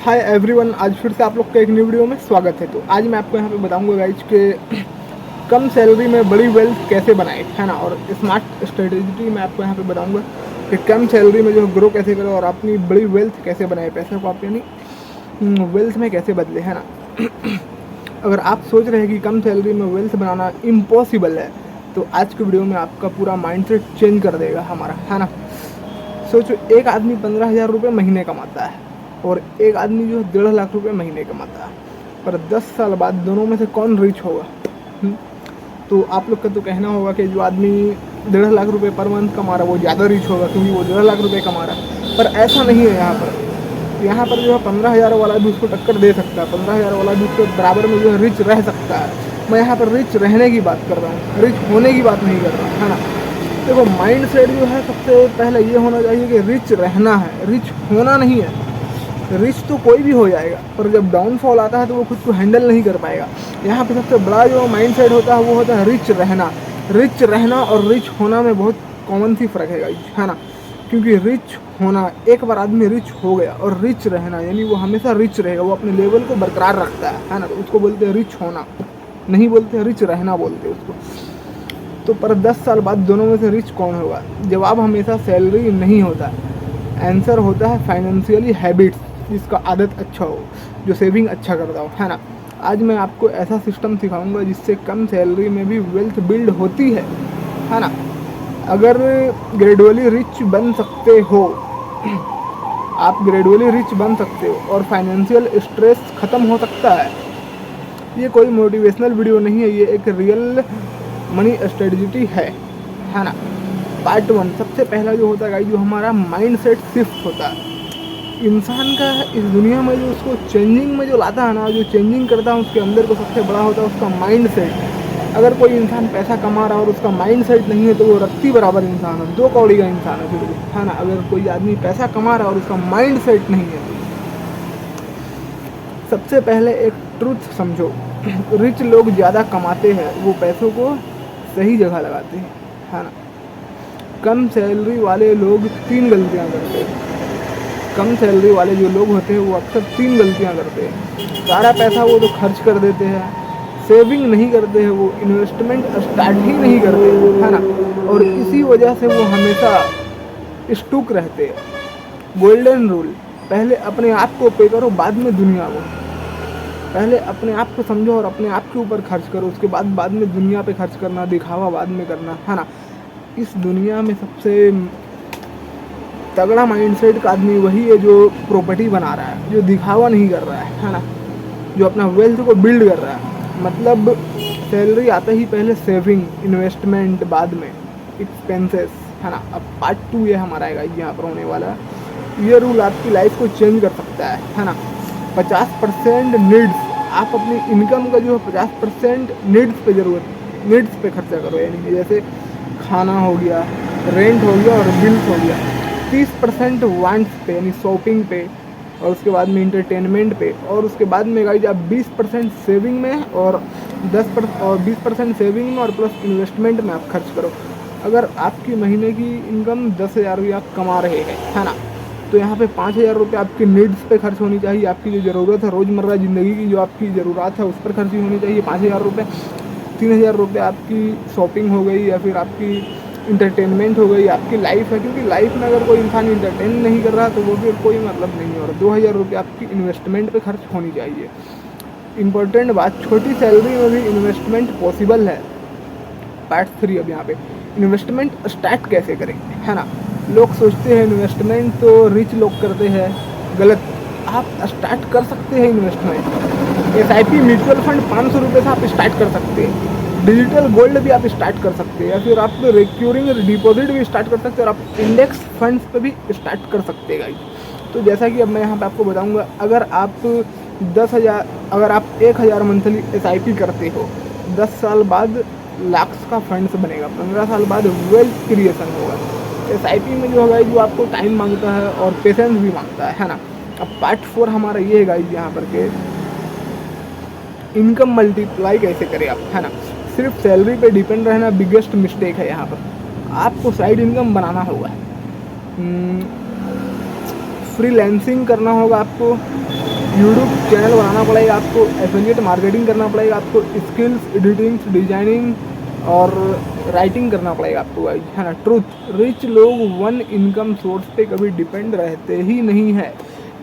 Hi everyone, आज फिर से आप लोग का एक न्यू वीडियो में स्वागत है। तो आज मैं आपको यहाँ पे बताऊंगा गाइज कि कम सैलरी में बड़ी वेल्थ कैसे बनाए, है ना। और स्मार्ट स्ट्रेटेजी मैं आपको यहाँ पे बताऊंगा कि कम सैलरी में जो ग्रो कैसे करें और अपनी बड़ी वेल्थ कैसे बनाए, पैसे को आप यानी वेल्थ में कैसे बदले, है ना। अगर आप सोच रहे हैं कि कम सैलरी में वेल्थ बनाना इम्पॉसिबल है तो आज की वीडियो में आपका पूरा माइंडसेट चेंज कर देगा हमारा, है ना। सोचो, एक आदमी 15,000 रुपये महीने कमाता है और एक आदमी जो है 1.5 लाख रुपये महीने कमाता है, पर 10 साल बाद दोनों में से कौन रिच होगा? तो आप लोग का तो कहना होगा कि जो आदमी 1.5 लाख रुपये पर मंथ कमा रहा है वो ज़्यादा रिच होगा क्योंकि वो 1.5 लाख रुपये कमा रहा है, पर ऐसा नहीं है। यहाँ पर जो है 15,000 वाला भी उसको टक्कर दे सकता है, 15,000 वाला भी उसके बराबर में जो है रिच रह सकता है। मैं यहाँ पर रिच रहने की बात कर रहा हूँ, रिच होने की बात नहीं कर रहा हूँ, है ना। देखो, माइंड सेट जो है सबसे पहले ये होना चाहिए कि रिच रहना है, रिच होना नहीं है। रिच तो कोई भी हो जाएगा, पर जब डाउनफॉल आता है तो वो खुद को हैंडल नहीं कर पाएगा। यहाँ पे सबसे बड़ा जो माइंड सेट होता है वो होता है रिच रहना। रिच रहना और रिच होना में बहुत कॉमन सी फ़र्क है ना। क्योंकि रिच होना, एक बार आदमी रिच हो गया, और रिच रहना यानी वो हमेशा रिच रहेगा, वो अपने लेवल को बरकरार रखता है ना। तो उसको बोलते हैं रिच होना, नहीं बोलते हैं रिच रहना, बोलते हैं उसको। तो पर 10 साल बाद दोनों में से रिच कौन होगा? जवाब हमेशा सैलरी नहीं होता, आंसर होता है फाइनेंशियली हैबिट्स, जिसका आदत अच्छा हो, जो सेविंग अच्छा करता हो, है ना। आज मैं आपको ऐसा सिस्टम सिखाऊंगा जिससे कम सैलरी में भी वेल्थ बिल्ड होती है ना। अगर ग्रेजुअली रिच बन सकते हो, आप ग्रेजुअली रिच बन सकते हो और फाइनेंशियल स्ट्रेस ख़त्म हो सकता है। ये कोई मोटिवेशनल वीडियो नहीं है, ये एक रियल मनी स्ट्रेटजी है ना। पार्ट 1, सबसे पहला जो होता है जो हमारा माइंड सेट शिफ्ट होता है। इंसान का इस दुनिया में जो उसको चेंजिंग में जो लाता है ना, जो चेंजिंग करता है उसके अंदर को सबसे बड़ा होता है उसका माइंड सेट। अगर कोई इंसान पैसा कमा रहा है और उसका माइंड सेट नहीं है तो वो रत्ती बराबर इंसान है, 2 कौड़ी का इंसान है फिर भी, है ना। अगर कोई आदमी पैसा कमा रहा है और उसका माइंड सेट नहीं है, सबसे पहले एक ट्रुथ समझो, रिच लोग ज़्यादा कमाते हैं, वो पैसों को सही जगह लगाते हैं, है ना। कम सैलरी वाले लोग 3 गलतियां करते हैं। कम सैलरी वाले जो लोग होते हैं वो अक्सर 3 गलतियां करते हैं। सारा पैसा वो तो खर्च कर देते हैं, सेविंग नहीं करते हैं, वो इन्वेस्टमेंट स्टार्ट ही नहीं करते, है ना। और इसी वजह से वो हमेशा स्टूक रहते हैं। गोल्डन रूल, पहले अपने आप को पे करो, बाद में दुनिया को। पहले अपने आप को समझो और अपने आप के ऊपर खर्च करो, उसके बाद में दुनिया पे खर्च करना, दिखावा बाद में करना, है ना। इस दुनिया में सबसे तगड़ा माइंडसेट का आदमी वही है जो प्रॉपर्टी बना रहा है, जो दिखावा नहीं कर रहा है ना, जो अपना वेल्थ को बिल्ड कर रहा है। मतलब सैलरी आते ही पहले सेविंग, इन्वेस्टमेंट, बाद में एक्सपेंसेस, है ना। अब पार्ट 2 ये हमारा आएगा यहाँ पर होने वाला है। ये रूल आपकी लाइफ को चेंज कर सकता है ना। 50% नीड्स, आप अपनी इनकम का जो है 50% नीड्स पे नीड्स पे खर्चा करो, यानी कि जैसे खाना हो गया, रेंट हो गया और बिल्स हो गया। 30% वांट्स पे यानी शॉपिंग पे, और उसके बाद में इंटरटेनमेंट पे, और उसके बाद में गाइज आप 20% सेविंग में और 20% सेविंग में और प्लस इन्वेस्टमेंट में आप खर्च करो। अगर आपकी महीने की इनकम 10,000 रुपये आप कमा रहे हैं, है ना, तो यहाँ पे 5,000 रुपये आपकी नीड्स पे खर्च होनी चाहिए। आपकी जो ज़रूरत है, रोज़मर्रा ज़िंदगी की जो आपकी ज़रूरत है उस पर खर्च होनी चाहिए 5,000 रुपये। 3,000 रुपये आपकी शॉपिंग हो गई या फिर आपकी इंटरटेनमेंट हो गई, आपकी लाइफ है, क्योंकि लाइफ में अगर कोई इंसान इंटरटेन नहीं कर रहा तो वो फिर कोई मतलब नहीं है। और 2,000 रुपये आपकी इन्वेस्टमेंट पे खर्च होनी चाहिए। इम्पोर्टेंट बात, छोटी सैलरी में भी इन्वेस्टमेंट पॉसिबल है। पार्ट 3 अब यहाँ पे इन्वेस्टमेंट स्टार्ट कैसे करें, है ना। लोग सोचते हैं इन्वेस्टमेंट तो रिच लोग करते हैं, गलत। आप स्टार्ट कर सकते हैं इन्वेस्टमेंट। SIP म्यूचुअल फंड 500 रुपये से आप स्टार्ट कर सकते हैं। डिजिटल गोल्ड भी आप स्टार्ट कर सकते हैं, या फिर आप रिक्यूरिंग डिपॉजिट भी स्टार्ट कर सकते हैं, और आप इंडेक्स फंड्स पे भी स्टार्ट कर सकते हैं गाइस। तो जैसा कि अब मैं यहाँ पे आपको बताऊँगा, अगर आप 1,000 मंथली SIP करते हो, 10 साल बाद लाख्स का फंड्स बनेगा, 15 साल बाद वेल्थ क्रिएशन होगा। SIP में जो है जो आपको टाइम मांगता है और पेशेंस भी मांगता है ना। अब पार्ट 4 हमारा ये है गाइस यहाँ पर के इनकम मल्टीप्लाई कैसे करें आप, है ना। सिर्फ सैलरी पे डिपेंड रहना बिगेस्ट मिस्टेक है। यहाँ पर आपको साइड इनकम बनाना होगा, फ्रीलांसिंग करना होगा आपको, यूट्यूब चैनल बनाना पड़ेगा आपको, एफिलिएट मार्केटिंग करना पड़ेगा आपको, स्किल्स, एडिटिंग, डिजाइनिंग और राइटिंग करना पड़ेगा आपको गाइज, है ना। ट्रुथ, रिच लोग वन इनकम सोर्स पे कभी डिपेंड रहते ही नहीं है,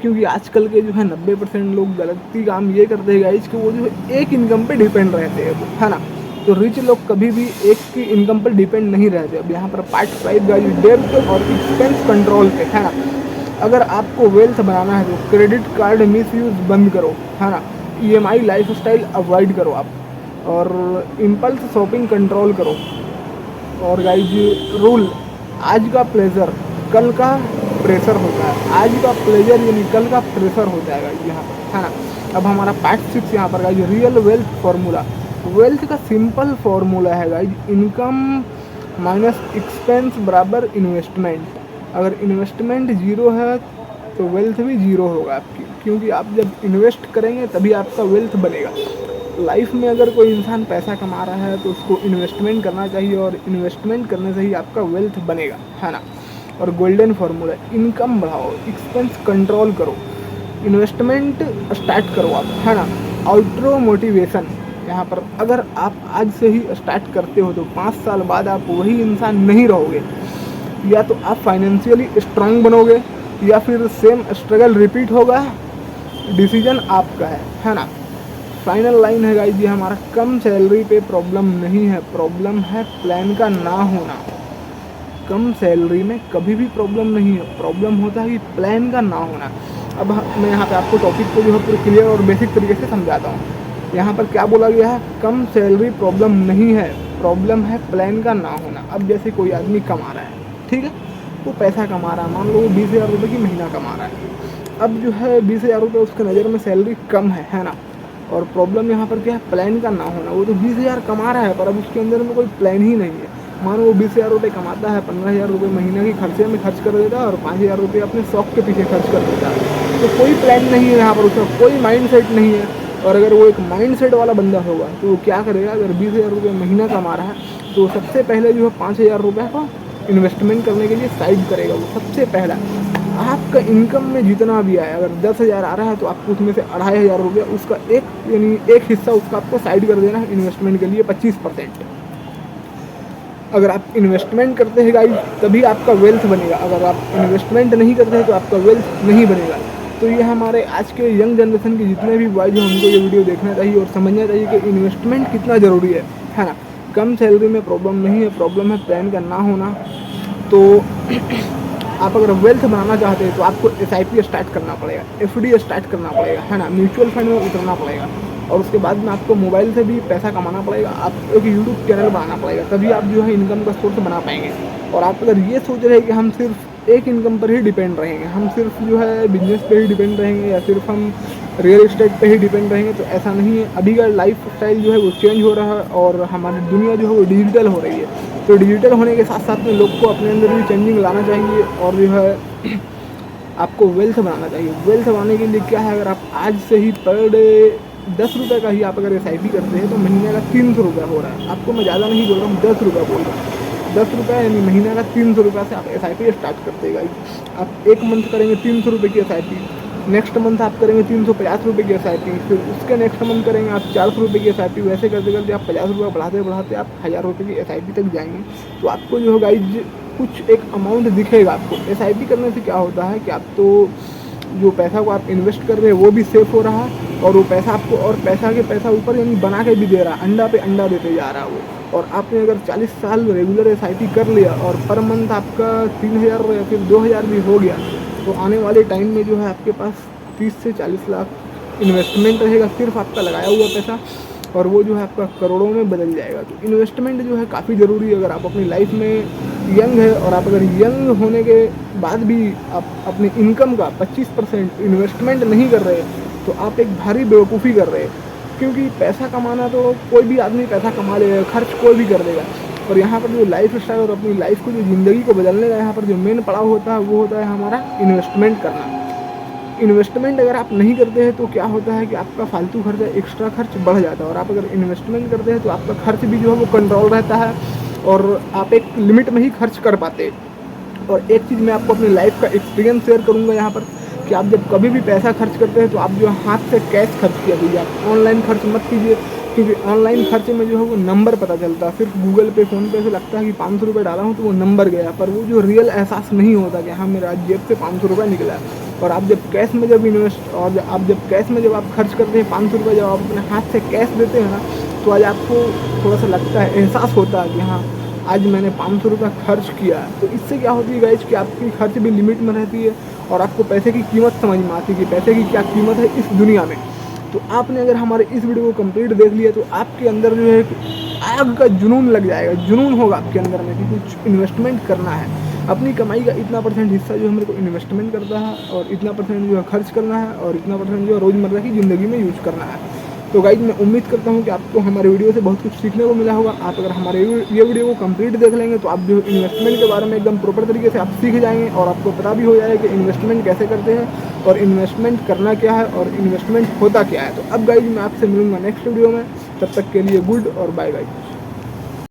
क्योंकि आजकल के जो है 90% लोग गलती काम ये करते हैं गाइज कि वो जो है एक इनकम पे डिपेंड रहते हैं, है ना। तो रिच लोग कभी भी एक की इनकम पर डिपेंड नहीं रहते। अब यहाँ पर पार्ट 5 गाइज, डेब्ट और एक्सपेंस कंट्रोल पे, है ना। अगर आपको वेल्थ बनाना है तो क्रेडिट कार्ड मिसयूज बंद करो, है ना। ईएमआई लाइफस्टाइल अवॉइड करो आप, और इम्पल्स शॉपिंग कंट्रोल करो। और गाइज रूल, आज का प्लेजर कल का प्रेशर होता है, आज का प्लेजर यानी कल का प्रेशर होता है गाइज यहाँ पर, है ना। अब हमारा पार्ट 6 यहाँ पर guys, real wealth formula. Wealth का सिंपल फार्मूला है गाइज, इनकम माइनस एक्सपेंस बराबर इन्वेस्टमेंट। अगर इन्वेस्टमेंट जीरो है तो वेल्थ भी जीरो होगा आपकी, क्योंकि आप जब इन्वेस्ट करेंगे तभी आपका वेल्थ बनेगा। लाइफ में अगर कोई इंसान पैसा कमा रहा है तो उसको इन्वेस्टमेंट करना चाहिए, और इन्वेस्टमेंट करने से ही आपका वेल्थ बनेगा, है ना। और गोल्डन फार्मूला, इनकम बढ़ाओ, एक्सपेंस कंट्रोल करो, इन्वेस्टमेंट स्टार्ट करो आप, है ना। आउट्रो मोटिवेशन, यहाँ पर अगर आप आज से ही स्टार्ट करते हो तो 5 साल बाद आप वही इंसान नहीं रहोगे, या तो आप फाइनेंशियली स्ट्रांग बनोगे या फिर सेम स्ट्रगल रिपीट होगा, डिसीजन आपका है ना। फाइनल लाइन है गाइस, ये हमारा कम सैलरी पे प्रॉब्लम नहीं है, प्रॉब्लम है प्लान का ना होना। कम सैलरी में कभी भी प्रॉब्लम नहीं है, प्रॉब्लम होता है कि प्लान का ना होना। अब मैं यहाँ पे आपको टॉपिक को जो है पूरे क्लियर और बेसिक तरीके से समझाता हूँ। यहाँ पर क्या बोला गया है, कम सैलरी प्रॉब्लम नहीं है, प्रॉब्लम है प्लान का ना होना। अब जैसे कोई आदमी कमा रहा है, ठीक है, वो पैसा कमा रहा है, मान लो वो 20,000 रुपये की महीना कमा रहा है। अब जो है 20,000 रुपये उसके नज़र में सैलरी कम है ना। और प्रॉब्लम यहाँ पर क्या है, प्लान का ना होना। वो तो 20,000 कमा रहा है पर अब उसके अंदर में कोई प्लान ही नहीं है। मानो वो 20,000 रुपये कमाता है, 15,000 रुपये महीने की खर्चे में खर्च कर देता है और 5,000 रुपये अपने शौक के पीछे खर्च कर देता है। तो कोई प्लान नहीं है यहाँ पर, उसका कोई माइंड सेट नहीं है। और अगर वो एक माइंड सेट वाला बंदा होगा तो वो क्या करेगा, अगर 20,000 रुपये महीना कमा रहा है तो सबसे पहले जो है 5,000 रुपये को इन्वेस्टमेंट करने के लिए साइड करेगा वो सबसे पहला। आपका इनकम में जितना भी आया, अगर 10,000 आ रहा है तो आपको उसमें से 2,500 रुपये उसका एक हिस्सा उसका आपको साइड कर देना है इन्वेस्टमेंट के लिए 25%। अगर आप इन्वेस्टमेंट करते हैं गाइस तभी आपका वेल्थ बनेगा, अगर आप इन्वेस्टमेंट नहीं करते हैं तो आपका वेल्थ नहीं बनेगा। तो ये हमारे आज के यंग जनरेशन के जितने भी बॉयज हैं उनको ये वीडियो देखना चाहिए और समझना चाहिए कि इन्वेस्टमेंट कितना ज़रूरी है ना। कम सैलरी में प्रॉब्लम नहीं है, प्रॉब्लम है प्लान का ना होना। तो आप अगर वेल्थ बनाना चाहते हैं तो आपको SIP स्टार्ट करना पड़ेगा, FD स्टार्ट करना पड़ेगा, है ना। म्यूचुअल फंड में उतरना पड़ेगा और उसके बाद में आपको मोबाइल से भी पैसा कमाना पड़ेगा। आप एक यूट्यूब चैनल बनाना पड़ेगा, तभी आप जो है इनकम का सोर्स बना पाएंगे। और आप अगर ये सोच रहे हैं कि हम सिर्फ एक इनकम पर ही डिपेंड रहेंगे, हम सिर्फ जो है बिजनेस पे ही डिपेंड रहेंगे या सिर्फ हम रियल एस्टेट पे ही डिपेंड रहेंगे, तो ऐसा नहीं है। अभी का लाइफ स्टाइल जो है वो चेंज हो रहा है और हमारी दुनिया जो है वो डिजिटल हो रही है। तो डिजिटल होने के साथ साथ में लोग को अपने अंदर भी चेंजिंग लाना चाहिए और जो है आपको वेल्थ बनाना चाहिए। वेल्थ बनाने के लिए क्या है, अगर आप आज से ही पर डे 10 रुपये का ही आप अगर SIP करते हैं तो महीने का 300 रुपये हो रहा है। आपको मैं ज़्यादा नहीं बोल रहा हूँ, 10 रुपये बोल रहा हूँ। 10 रुपये यानी महीने का 300 रुपये से आप SIP स्टार्ट करते हैं। आप एक मंथ करेंगे 300 रुपये की SIP, नेक्स्ट मंथ आप करेंगे 350 रुपये की SIP, फिर उसके नेक्स्ट मंथ करेंगे आप 400 रुपये की SIP। वैसे करते करते आप 50 रुपये बढ़ाते बढ़ाते आप 1000 रुपये की SIP तक जाएंगे। तो आपको जो है गाइज कुछ एक अमाउंट दिखेगा आपको। SIP करने से क्या होता है कि आप तो जो पैसा को आप इन्वेस्ट कर रहे हैं वो भी सेफ हो रहा है और वो पैसा आपको और पैसा के पैसा ऊपर यानी बना के भी दे रहा है, अंडा पे अंडा देते जा रहा है वो। और आपने अगर 40 साल रेगुलर SIP कर लिया और पर मंथ आपका 3,000 या फिर 2,000 भी हो गया तो आने वाले टाइम में जो है आपके पास 30 से 40 लाख इन्वेस्टमेंट रहेगा, सिर्फ आपका लगाया हुआ पैसा, और वो जो है आपका करोड़ों में बदल जाएगा। तो इन्वेस्टमेंट जो है काफ़ी ज़रूरी है। अगर आप अपनी लाइफ में यंग है और आप अगर यंग होने के बाद भी आप अपने इनकम का 25% इन्वेस्टमेंट नहीं कर रहे तो आप एक भारी बेवकूफ़ी कर रहे हैं। क्योंकि पैसा कमाना तो कोई भी आदमी पैसा कमा लेगा, खर्च कोई भी कर देगा, और यहाँ पर जो लाइफ स्टाइल और अपनी लाइफ को जो ज़िंदगी को बदलने का यहाँ पर जो मेन पड़ाव होता है वो होता है हमारा इन्वेस्टमेंट करना। इन्वेस्टमेंट अगर आप नहीं करते हैं तो क्या होता है कि आपका फालतू खर्चा, एक्स्ट्रा खर्च बढ़ जाता है, और आप अगर इन्वेस्टमेंट करते हैं तो आपका खर्च भी जो है वो कंट्रोल रहता है और आप एक लिमिट में ही खर्च कर पाते हैं। और एक चीज़ मैं आपको अपनी लाइफ का एक्सपीरियंस शेयर करूंगा यहाँ पर कि आप जब कभी भी पैसा खर्च करते हैं तो आप जो हाथ से कैश खर्च किया कीजिए, आप ऑनलाइन खर्च मत कीजिए, क्योंकि ऑनलाइन खर्च में जो है वो नंबर पता चलता है। सिर्फ गूगल पे फ़ोन पे से लगता है कि 500 रुपये डाला हूँ तो वो नंबर गया, पर वो जो रियल एहसास नहीं होता कि हाँ मेरा जेब से 500 रुपये निकला है। और आप जब कैश में जब इन्वेस्ट और आप जब कैश में जब आप खर्च करते हैं 500 रुपये, जब आप अपने हाथ से कैश देते हैं ना, तो आज आपको थोड़ा सा लगता है, एहसास होता है कि हाँ आज मैंने 500 रुपये खर्च किया है। तो इससे क्या होती है गाइस कि आपकी खर्च भी लिमिट में रहती है और आपको पैसे की कीमत समझ में आती है कि पैसे की क्या कीमत है इस दुनिया में। तो आपने अगर हमारे इस वीडियो को कंप्लीट देख लिया तो आपके अंदर जो है आग का जुनून लग जाएगा, जुनून होगा आपके अंदर में कि कुछ इन्वेस्टमेंट करना है। अपनी कमाई का इतना % हिस्सा जो है मेरे को इन्वेस्टमेंट करता है और इतना % जो है खर्च करना है और इतना % जो है रोज़मर्रा की ज़िंदगी में यूज करना है। तो गाइज मैं उम्मीद करता हूँ कि आपको हमारे वीडियो से बहुत कुछ सीखने को मिला होगा। आप अगर हमारे ये वीडियो को कंप्लीट देख लेंगे तो आप जो इन्वेस्टमेंट के बारे में एकदम प्रॉपर तरीके से आप सीख जाएंगे और आपको पता भी हो जाएगा कि इन्वेस्टमेंट कैसे करते हैं और इन्वेस्टमेंट करना क्या है और इन्वेस्टमेंट होता क्या है। तो अब गाइज मैं आपसे मिलूंगा नेक्स्ट वीडियो में, तब तक के लिए गुड और बाय गाइज।